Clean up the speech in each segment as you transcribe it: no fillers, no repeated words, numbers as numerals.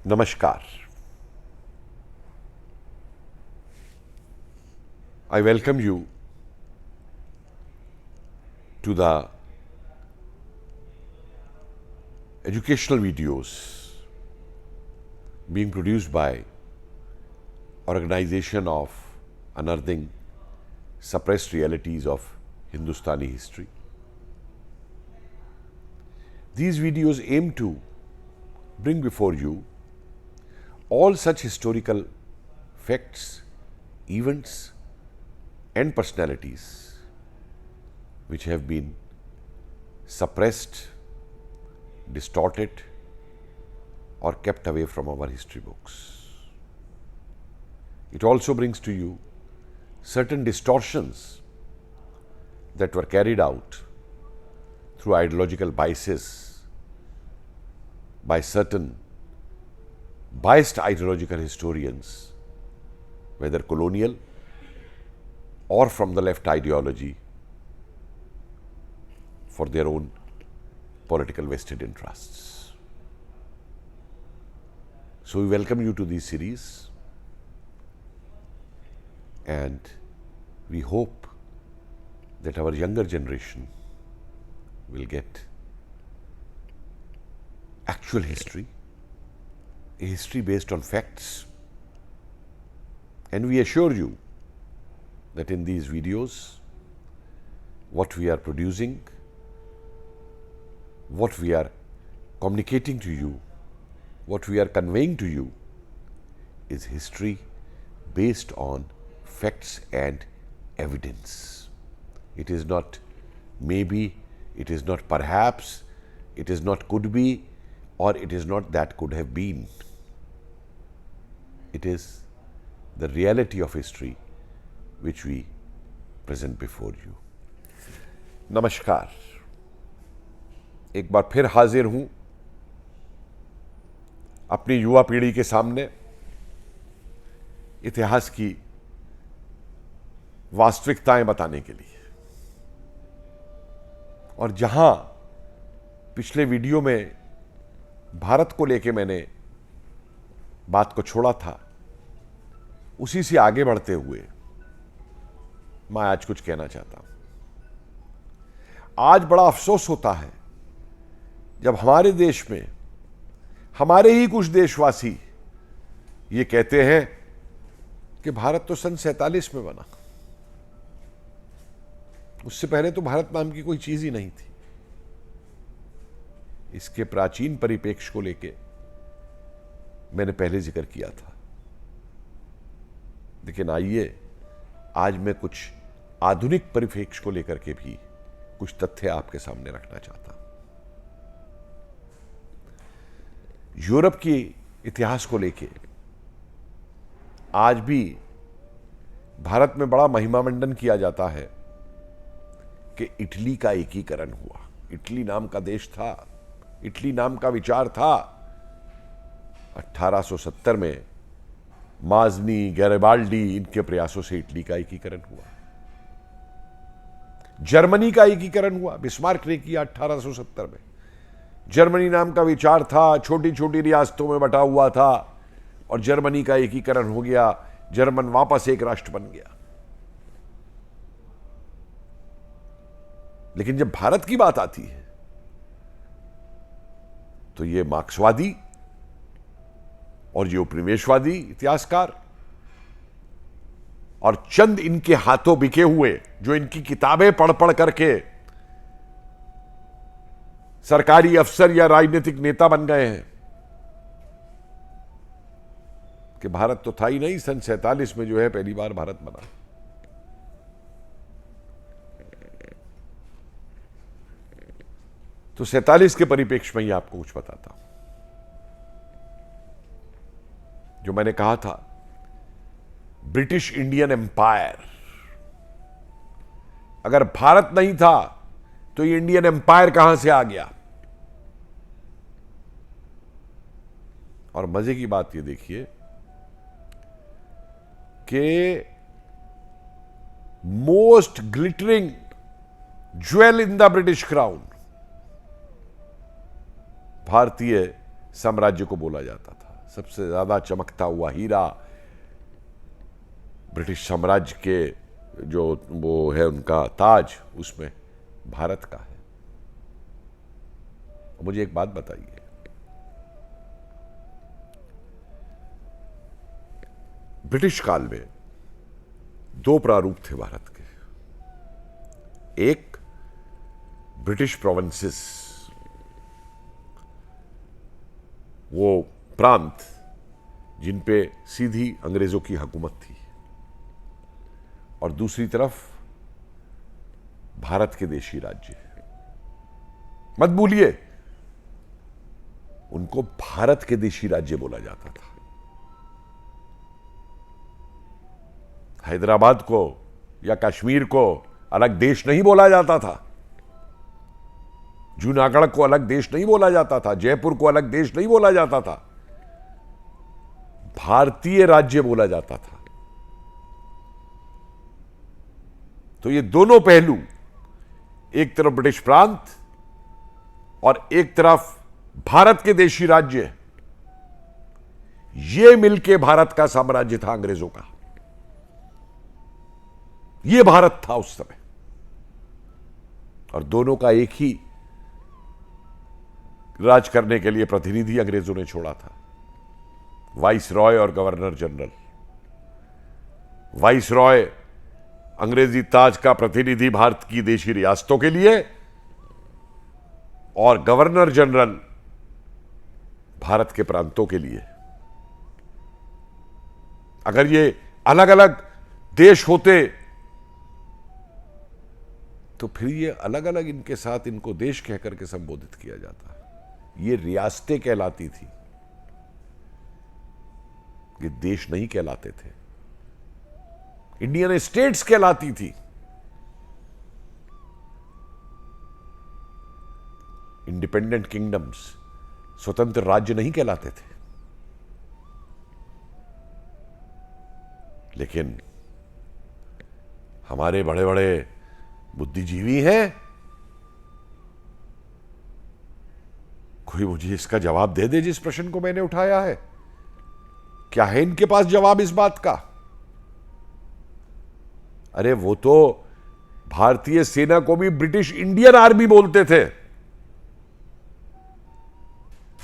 Namaskar. I welcome you to the educational videos being produced by Organization of Unearthing Suppressed Realities of Hindustani History. These videos aim to bring before you all such historical facts, events, and personalities which have been suppressed, distorted, or kept away from our history books. It also brings to you certain distortions that were carried out through ideological biases by certain biased ideological historians, whether colonial or from the left ideology, for their own political vested interests. So we welcome you to this series, and we hope that our younger generation will get actual history, a history based on facts, and we assure you that in these videos, what we are producing, what we are communicating to you, what we are conveying to you is history based on facts and evidence. It is not maybe, it is not perhaps, it is not could be, or it is not that could have been. It is the reality of history which we present before you. नमस्कार. एक बार फिर हाजिर हूं अपनी युवा पीढ़ी के सामने इतिहास की वास्तविकताएं बताने के लिए, और जहां पिछले वीडियो में भारत को लेके मैंने बात को छोड़ा था, उसी से आगे बढ़ते हुए मैं आज कुछ कहना चाहता हूं। आज बड़ा अफसोस होता है जब हमारे देश में हमारे ही कुछ देशवासी ये कहते हैं कि भारत तो सन 47 में बना, उससे पहले तो भारत नाम की कोई चीज ही नहीं थी। इसके प्राचीन परिप्रेक्ष्य को लेके मैंने पहले जिक्र किया था, लेकिन आइए आज मैं कुछ आधुनिक परिप्रेक्ष्य को लेकर के भी कुछ तथ्य आपके सामने रखना चाहता हूं। यूरोप की इतिहास को लेके आज भी भारत में बड़ा महिमामंडन किया जाता है कि इटली का एकीकरण हुआ। इटली नाम का देश था, इटली नाम का विचार था। 1870 में माजनी, गैरिबाल्डी, इनके प्रयासों से इटली का एकीकरण हुआ। जर्मनी का एकीकरण हुआ, बिस्मार्क ने किया 1870 में। जर्मनी नाम का विचार था, छोटी छोटी रियासतों में बटा हुआ था, और जर्मनी का एकीकरण हो गया। जर्मन वापस एक राष्ट्र बन गया। लेकिन जब भारत की बात आती है तो ये मार्क्सवादी और ये उपनिवेशवादी इतिहासकार और चंद इनके हाथों बिके हुए, जो इनकी किताबें पढ़ पढ़ करके सरकारी अफसर या राजनीतिक नेता बन गए हैं कि भारत तो था ही नहीं, सन 47 में जो है पहली बार भारत बना। तो 47 के परिप्रेक्ष्य में ही आपको कुछ बताता हूं। जो मैंने कहा था, ब्रिटिश इंडियन एम्पायर, अगर भारत नहीं था तो ये इंडियन एम्पायर कहां से आ गया? और मजे की बात ये देखिए कि most glittering jewel in the British crown भारतीय साम्राज्य को बोला जाता था। सबसे ज्यादा चमकता हुआ हीरा ब्रिटिश साम्राज्य के जो वो है उनका ताज, उसमें भारत का है। मुझे एक बात बताइए, ब्रिटिश काल में दो प्रारूप थे भारत के। एक ब्रिटिश प्रोविंसेस, वो प्रांत जिन पे सीधी अंग्रेजों की हुकूमत थी, और दूसरी तरफ भारत के देशी राज्य। मत भूलिए, उनको भारत के देशी राज्य बोला जाता था। हैदराबाद को या कश्मीर को अलग देश नहीं बोला जाता था, जूनागढ़ को अलग देश नहीं बोला जाता था, जयपुर को अलग देश नहीं बोला जाता था, भारतीय राज्य बोला जाता था। तो ये दोनों पहलू, एक तरफ ब्रिटिश प्रांत और एक तरफ भारत के देशी राज्य, ये मिलके भारत का साम्राज्य था अंग्रेजों का। ये भारत था उस समय, और दोनों का एक ही राज करने के लिए प्रतिनिधि अंग्रेजों ने छोड़ा था, वाइस रॉय और गवर्नर जनरल। वाइस रॉय अंग्रेजी ताज का प्रतिनिधि भारत की देशी रियासतों के लिए, और गवर्नर जनरल भारत के प्रांतों के लिए। अगर ये अलग अलग देश होते तो फिर ये अलग अलग इनके साथ इनको देश कहकर के संबोधित किया जाता। ये रियासतें कहलाती थी, ये देश नहीं कहलाते थे। इंडियन स्टेट्स कहलाती थी। इंडिपेंडेंट किंगडम्स, स्वतंत्र राज्य नहीं कहलाते थे। लेकिन हमारे बड़े बड़े बुद्धिजीवी हैं, कोई मुझे इसका जवाब दे दे जिस प्रश्न को मैंने उठाया है। क्या है इनके पास जवाब इस बात का? अरे वो तो भारतीय सेना को भी ब्रिटिश इंडियन आर्मी बोलते थे,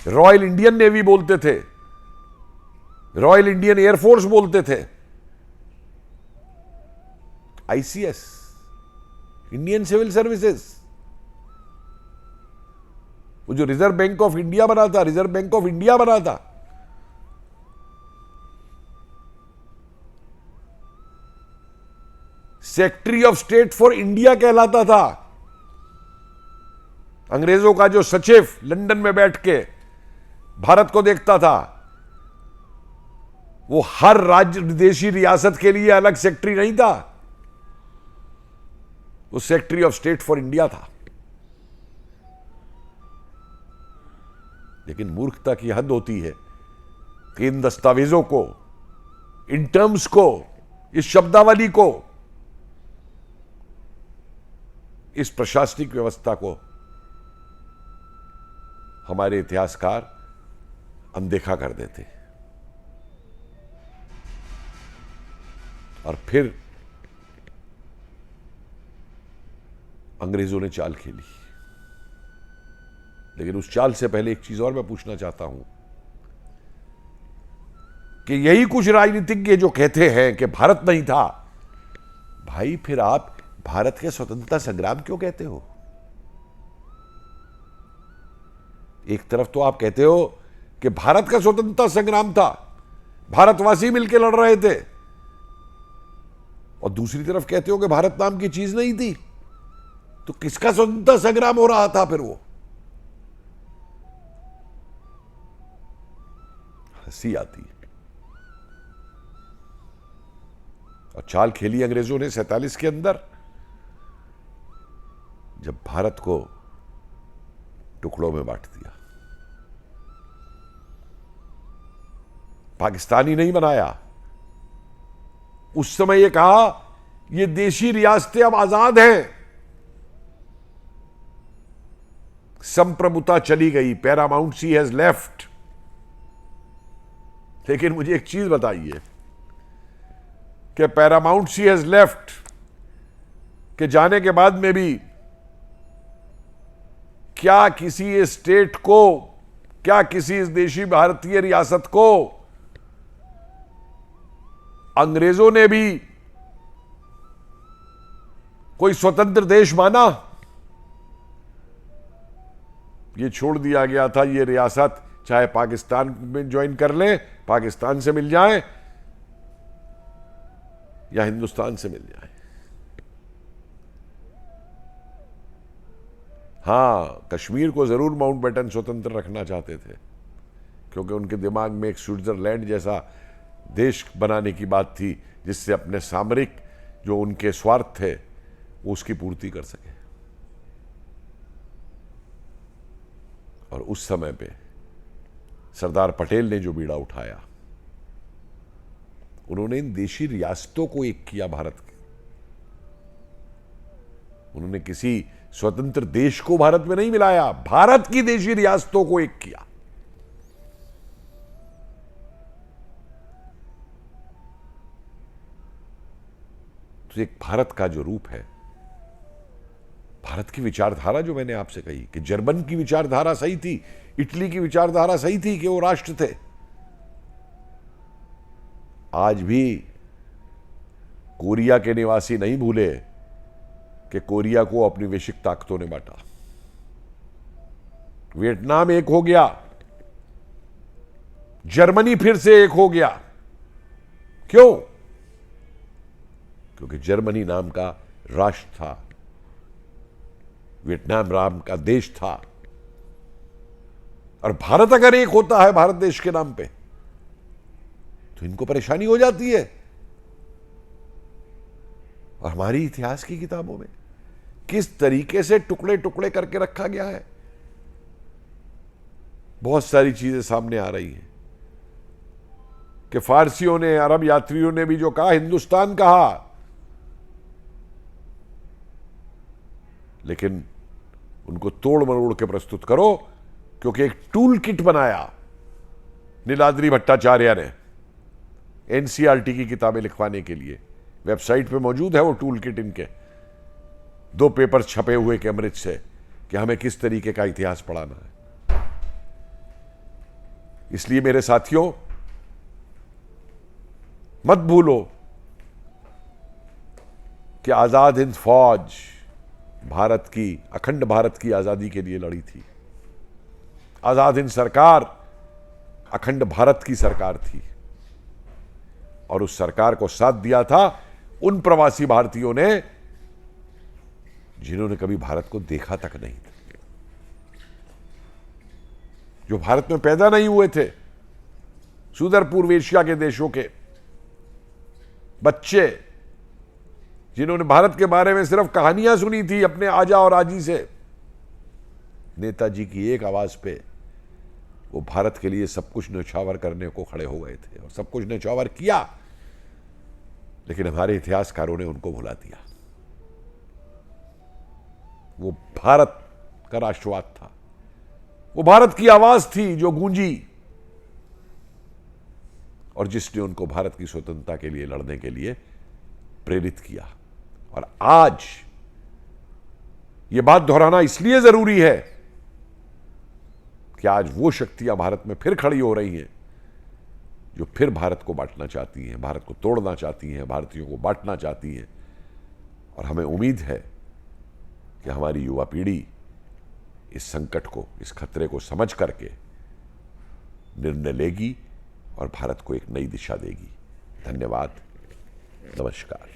रॉयल इंडियन नेवी बोलते थे, रॉयल इंडियन एयरफोर्स बोलते थे, आईसीएस, इंडियन सिविल सर्विसेज। वो जो रिजर्व बैंक ऑफ इंडिया बना था, रिजर्व बैंक ऑफ इंडिया बना था, secretary of state for India कहलाता था। अंग्रेजों का जो सचिव लंदन में बैठ के भारत को देखता था, वो हर राज्य विदेशी रियासत के लिए अलग सेक्रेटरी नहीं था, वो secretary of state for India था। लेकिन मूर्खता की हद होती है कि इन दस्तावेजों को, इन टर्म्स को, इस शब्दावली को, इस प्रशासनिक व्यवस्था को हमारे इतिहासकार अनदेखा कर देते। और फिर अंग्रेजों ने चाल खेली। लेकिन उस चाल से पहले एक चीज और मैं पूछना चाहता हूं कि यही कुछ राजनीतिज्ञ जो कहते हैं कि भारत नहीं था, भाई फिर आप भारत के स्वतंत्रता संग्राम क्यों कहते हो? एक तरफ तो आप कहते हो कि भारत का स्वतंत्रता संग्राम था, भारतवासी मिलकर लड़ रहे थे, और दूसरी तरफ कहते हो कि भारत नाम की चीज नहीं थी। तो किसका स्वतंत्रता संग्राम हो रहा था फिर? वो हंसी आती है। और चाल खेली अंग्रेजों ने 47 के अंदर, जब भारत को टुकड़ों में बांट दिया, पाकिस्तानी नहीं बनाया। उस समय यह कहा ये देशी रियासतें अब आजाद हैं, संप्रभुता चली गई, पैरामाउंट सी हैज लेफ्ट। लेकिन मुझे एक चीज बताइए कि पैरामाउंट शी हैज लेफ्ट के जाने के बाद में भी क्या किसी स्टेट को, क्या किसी इस देशी भारतीय रियासत को अंग्रेजों ने भी कोई स्वतंत्र देश माना? ये छोड़ दिया गया था ये रियासत चाहे पाकिस्तान में ज्वाइन कर लें, पाकिस्तान से मिल जाए या हिंदुस्तान से मिल जाए। हां, कश्मीर को जरूर माउंटबेटन स्वतंत्र रखना चाहते थे क्योंकि उनके दिमाग में एक स्विट्जरलैंड जैसा देश बनाने की बात थी जिससे अपने सामरिक जो उनके स्वार्थ थे वो उसकी पूर्ति कर सके। और उस समय पे सरदार पटेल ने जो बीड़ा उठाया, उन्होंने इन देशी रियासतों को एक किया भारत के। उन्होंने किसी स्वतंत्र देश को भारत में नहीं मिलाया, भारत की देशी रियासतों को एक किया। तो एक भारत का जो रूप है, भारत की विचारधारा जो मैंने आपसे कही कि जर्मन की विचारधारा सही थी, इटली की विचारधारा सही थी कि वो राष्ट्र थे। आज भी कोरिया के निवासी नहीं भूले कि कोरिया को अपनी वैश्विक ताकतों ने बांटा। वियतनाम एक हो गया, जर्मनी फिर से एक हो गया। क्यों? क्योंकि जर्मनी नाम का राष्ट्र था, वियतनाम नाम का देश था। और भारत अगर एक होता है भारत देश के नाम पे तो इनको परेशानी हो जाती है। और हमारी इतिहास की किताबों में किस तरीके से टुकड़े टुकड़े करके रखा गया है, बहुत सारी चीजें सामने आ रही हैं कि फारसियों ने, अरब यात्रियों ने भी जो कहा हिंदुस्तान कहा, लेकिन उनको तोड़ मरोड़ के प्रस्तुत करो क्योंकि एक टूल किट बनाया नीलाद्री भट्टाचार्य ने एनसीईआरटी की किताबें लिखवाने के लिए। वेबसाइट पे मौजूद है वो टूल किट, इनके 2 पेपर छपे हुए कैम्ब्रिज से कि हमें किस तरीके का इतिहास पढ़ाना है। इसलिए मेरे साथियों, मत भूलो कि आजाद हिंद फौज भारत की, अखंड भारत की आजादी के लिए लड़ी थी। आजाद हिंद सरकार अखंड भारत की सरकार थी और उस सरकार को साथ दिया था उन प्रवासी भारतीयों ने जिन्होंने कभी भारत को देखा तक नहीं था, जो भारत में पैदा नहीं हुए थे। सुदूर पूर्व एशिया के देशों के बच्चे जिन्होंने भारत के बारे में सिर्फ कहानियां सुनी थी अपने आजा और आजी से, नेताजी की एक आवाज पे वो भारत के लिए सब कुछ न्यौछावर करने को खड़े हो गए थे और सब कुछ न्यौछावर किया। लेकिन हमारे इतिहासकारों ने उनको भुला दिया। वो भारत का राष्ट्रवाद था, वो भारत की आवाज थी जो गूंजी और जिसने उनको भारत की स्वतंत्रता के लिए लड़ने के लिए प्रेरित किया। और आज यह बात दोहराना इसलिए जरूरी है कि आज वो शक्तियां भारत में फिर खड़ी हो रही हैं जो फिर भारत को बांटना चाहती हैं, भारत को तोड़ना चाहती हैं, भारतीयों को बांटना चाहती हैं। और हमें उम्मीद है कि हमारी युवा पीढ़ी इस संकट को, इस खतरे को समझ करके निर्णय लेगी और भारत को एक नई दिशा देगी। धन्यवाद, नमस्कार।